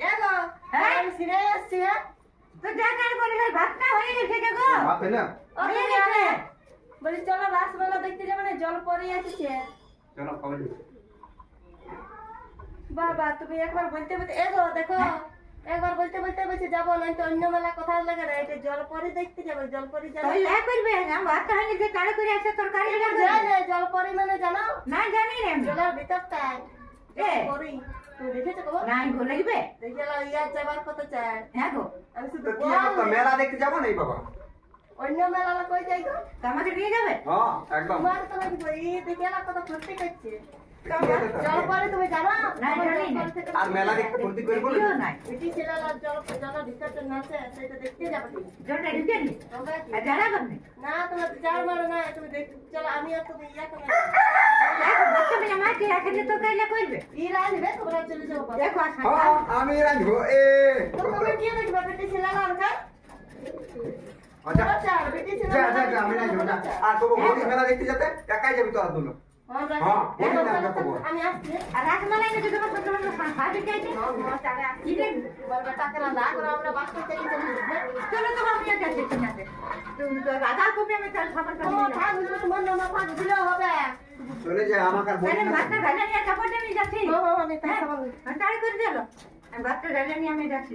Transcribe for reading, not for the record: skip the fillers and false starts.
এগো হ্যাঁ আমি সিনে আসছি হ্যাঁ তো দেখার পরে ভাতটা হয়ে গেছে গো ভাত না হয়ে গেছে বলি চলো রাসমেলা দেখতে যাবে না জল পরে এসেছে চলো খাবার বাবা তুমি একবার বলতে বলতে এগো দেখো একবার বলতে বলতে বলছে যাবো না তো অন্য মেলা কথা লাগে না এটা জল পরে দেখতে যাবো জল পরে যাবো তাই এক করবে না ভাতটা হয়ে গেছে তাড়া করে আছে তরকারি জানে জল পরে মানে জানো না জানি রে আমি জলের ভিতরটাই এ পরি তুমি দেখেছো কবে নাই গো লাগবে দেখে ইয়ার যাবার কথা চাই হ্যাঁ গো আমি শুধু তো কি আমরা মেলা দেখতে যাব না বাবা অন্য মেলা কই যাই গো আমাকে নিয়ে যাবে হ্যাঁ একদম তোমার তো নাকি এই দেখে না কথা ফুটতে করছে জল পরে তুমি জানো না, জানি না। আর মেলা দেখতে ভর্তি করে বলে কেউ নাই বেটি ছেলেরা জল ভিতরটা নাচে সেটা দেখতে যাবে তুমি জলটা ঢুকে নি তোমরা কি? আর জানা করবে না তোমার যার মানে না তুমি দেখ চলো আমি আর তুমি ইয়া করে বাচ্চা মেয়ে মাকে রাখলে তো কাইলে করবে ই রাখবে তোমরা চলে যাও বাবা দেখো আসা হ্যাঁ আমি রাখবো এ তোমরা কি দেখবে বেটি ছেলেরা আর কা আচ্ছা আচ্ছা বেটি যা ছেলেরা যা যা আমি রাখবো যা আর তো বলি মেলা দেখতে যেতে একাই যাবি তো আর দুনো আমি আসছি আর রাসমালাই না যদি তোমার ছোট ছোট খাবে চাইছে কি দেখবে বলবে টাকা না করে আমরা বাস করতে গেছি চলো তো আমি যাচ্ছি কিনাতে তুমি তো রাধা কমে আমি তার খাবার তোমার খাবো ভাগ হলে তোমার নাম ভাগ দিলেও হবে চলে যায় আমাকে আর বলি তাহলে না ভাতটা ঢালে নিয়ে কাপড়টা নিয়ে যাচ্ছি আমি তাই খাবার তাড়ি করে দিল ভাতটা ঢালে নিয়ে আমি যাচ্ছি